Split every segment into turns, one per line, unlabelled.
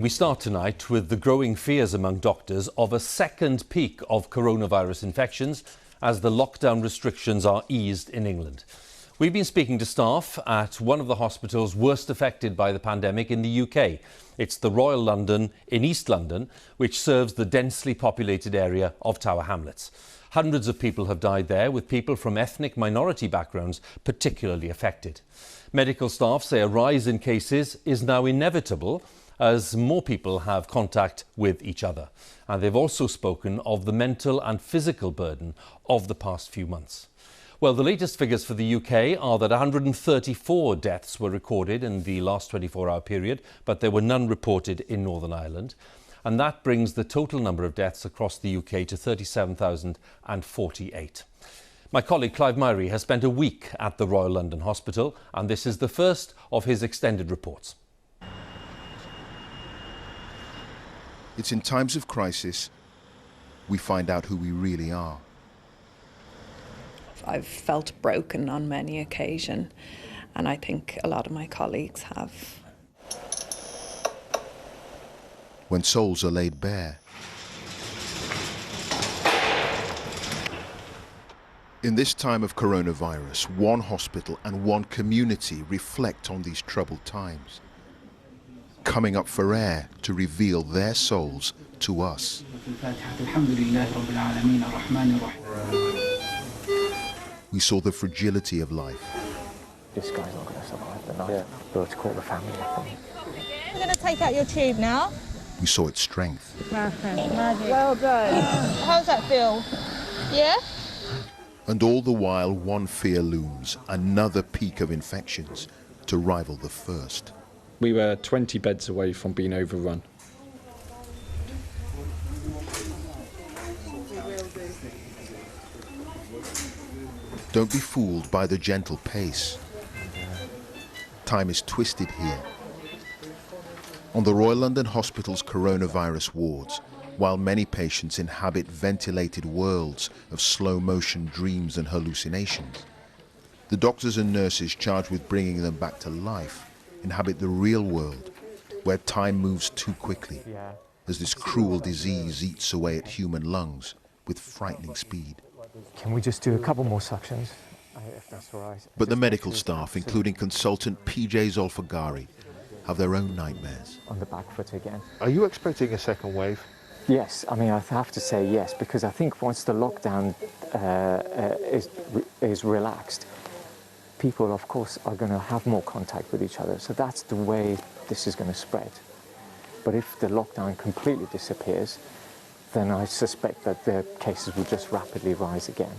We start tonight with the growing fears among doctors of a second peak of coronavirus infections as the lockdown restrictions are eased in England. We've been speaking to staff at one of the hospitals worst affected by the pandemic in the UK. It's the Royal London in East London, which serves the densely populated area of Tower Hamlets. Hundreds of people have died there, with people from ethnic minority backgrounds particularly affected. Medical staff say a rise in cases is now inevitable as more people have contact with each other. And they've also spoken of the mental and physical burden of the past few months. Well, the latest figures for the UK are that 134 deaths were recorded in the last 24-hour period, but there were none reported in Northern Ireland. And that brings the total number of deaths across the UK to 37,048. My colleague Clive Myrie has spent a week at the Royal London Hospital, and this is the first of his extended reports.
It's in times of crisis we find out who we really are.
I've felt broken on many occasions, and I think a lot of my colleagues have.
When souls are laid bare. In this time of coronavirus, one hospital and one community reflect on these troubled times, coming up for air to reveal their souls to us. We saw the fragility of life.
This guy's not going to survive the night. Yeah. We'll have to call the family.
I'm going to take out your tube now.
We saw its strength.
Well done. How does that feel? Yeah?
And all the while, one fear looms, another peak of infections to rival the first.
We were 20 beds away from being overrun.
Don't be fooled by the gentle pace. Time is twisted here. On the Royal London Hospital's coronavirus wards, while many patients inhabit ventilated worlds of slow-motion dreams and hallucinations, the doctors and nurses charged with bringing them back to life inhabit the real world, where time moves too quickly, as this cruel disease eats away at human lungs with frightening speed.
Can we just do a couple more suctions, if that's all right?
But the medical staff, including consultant PJ Zolfagari, have their own nightmares.
On the back foot again.
Are you expecting a second wave?
Yes, I mean, I have to say yes, because I think once the lockdown is relaxed, people, of course, are going to have more contact with each other. So that's the way this is going to spread. But if the lockdown completely disappears, then I suspect that the cases will just rapidly rise again.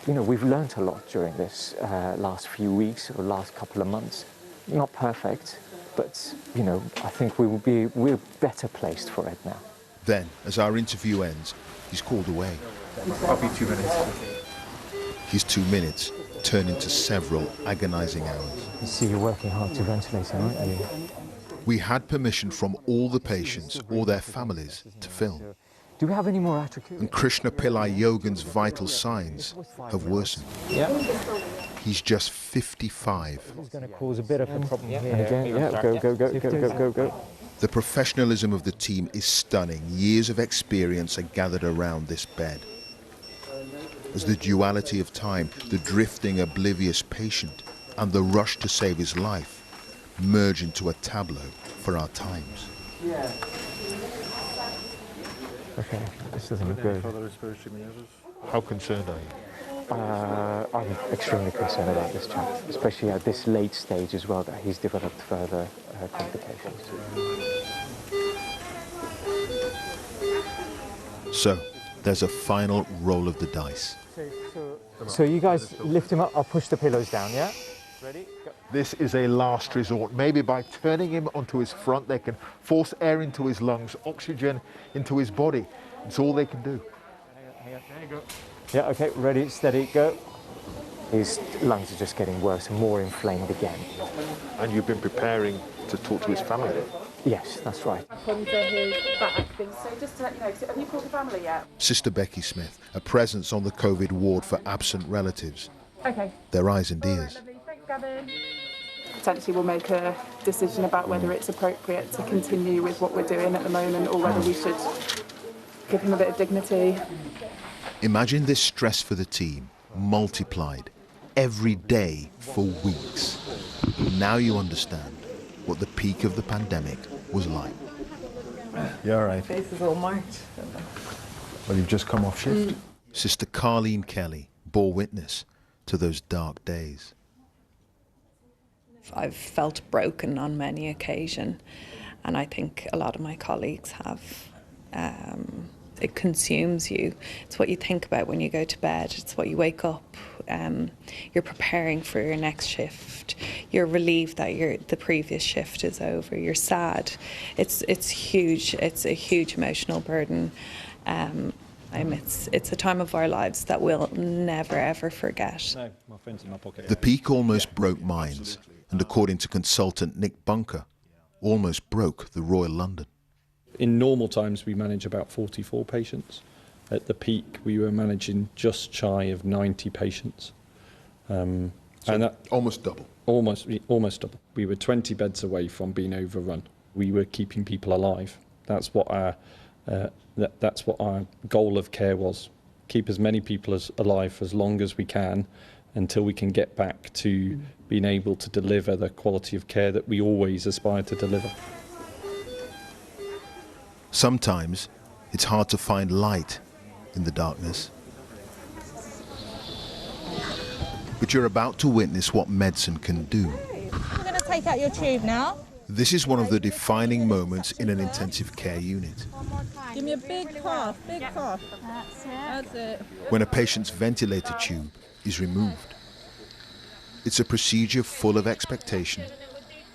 You know, we've learned a lot during this last few weeks or last couple of months. Not perfect, but, you know, I think we're better placed for it now.
Then, as our interview ends, he's called away.
I'll be 2 minutes.
His 2 minutes turn into several agonizing hours.
You see, you're working hard to ventilate, aren't you?
We had permission from all the patients or their families to film.
Do we have any more attributes?
And Krishna Pillai Yogan's vital signs have worsened.
Yeah.
He's just 55.
It's going to cause a bit of a problem here. And again, go.
The professionalism of the team is stunning. Years of experience are gathered around this bed. As the duality of time, the drifting, oblivious patient, and the rush to save his life merge into a tableau for our times.
Yeah. Okay, this doesn't look good.
How concerned are you?
I'm extremely concerned about this chap, especially at this late stage as well, that he's developed further complications.
So, there's a final roll of the dice.
So you guys lift him up, I'll push the pillows down, yeah? Ready? Go.
This is a last resort. Maybe by turning him onto his front, they can force air into his lungs, oxygen into his body. It's all they can do.
Hang on, there you go. Yeah, okay, ready, steady, go. His lungs are just getting worse and more inflamed again.
And you've been preparing to talk to his family?
Yes, that's right.
Onto his back. So just to let you know, have you called the family yet?
Sister Becky Smith, a presence on the COVID ward for absent relatives.
Okay.
Their eyes and ears.
Lovely. Thanks, Gavin. potentially we'll make a decision about whether it's appropriate to continue with what we're doing at the moment or whether we should give him a bit of dignity.
Imagine this stress for the team multiplied every day for weeks. Now you understand what the peak of the pandemic was like.
You all right?
Face is all marked.
Well, you've just come off shift.
Sister Carleen Kelly bore witness to those dark days.
I've felt broken on many occasions, and I think a lot of my colleagues have. It consumes you. It's what you think about when you go to bed. It's what you wake up. You're preparing for your next shift. You're relieved that the previous shift is over. You're sad. It's huge. It's a huge emotional burden. It's a time of our lives that we'll never ever forget.
No, my friend's in my pocket.
The peak almost broke minds, and according to consultant Nick Bunker, almost broke the Royal London.
In normal times, we manage about 44 patients. At the peak, we were managing just shy of 90 patients. And that
Almost double.
almost double. We were 20 beds away from being overrun. We were keeping people alive. That's what our goal of care was. Keep as many people alive for as long as we can until we can get back to being able to deliver the quality of care that we always aspire to deliver.
Sometimes it's hard to find light in the darkness. But you're about to witness what medicine can do.
I'm going to take out your tube now.
This is one of the defining moments in an intensive care unit.
Give me a big cough, big cough. That's it.
When a patient's ventilator tube is removed. It's a procedure full of expectation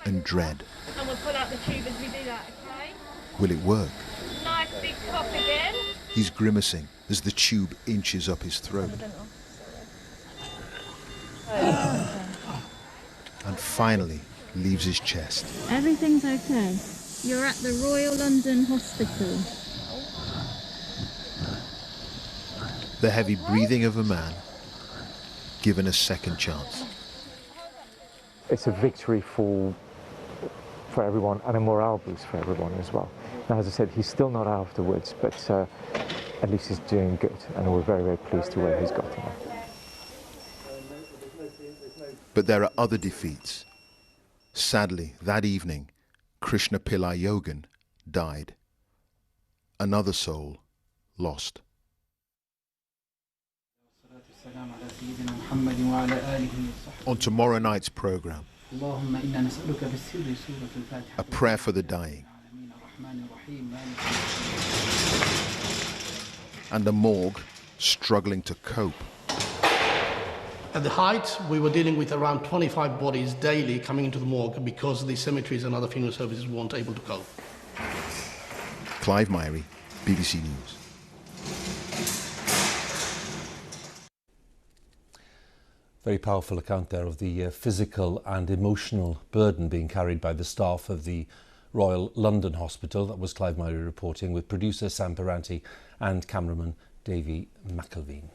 and dread.
And we'll pull out the tube as we do that, okay?
Will it work?
Nice big cough again.
He's grimacing as the tube inches up his throat. And finally leaves his chest.
Everything's okay. You're at the Royal London Hospital.
The heavy breathing of a man given a second chance.
It's a victory for everyone and a morale boost for everyone as well. Now, as I said, he's still not out of the woods, but at least he's doing good, and we're very, very pleased to where he's got him.
But there are other defeats. Sadly, that evening, Krishna Pillai Yogan died. Another soul lost. On tomorrow night's program, a prayer for the dying and the morgue struggling to cope.
At the height, we were dealing with around 25 bodies daily coming into the morgue because the cemeteries and other funeral services weren't able to cope.
Clive Myrie, BBC News.
Very powerful account there of the physical and emotional burden being carried by the staff of the Royal London Hospital. That was Clive Myrie reporting, with producer Sam Peranti and cameraman Davy McElveen.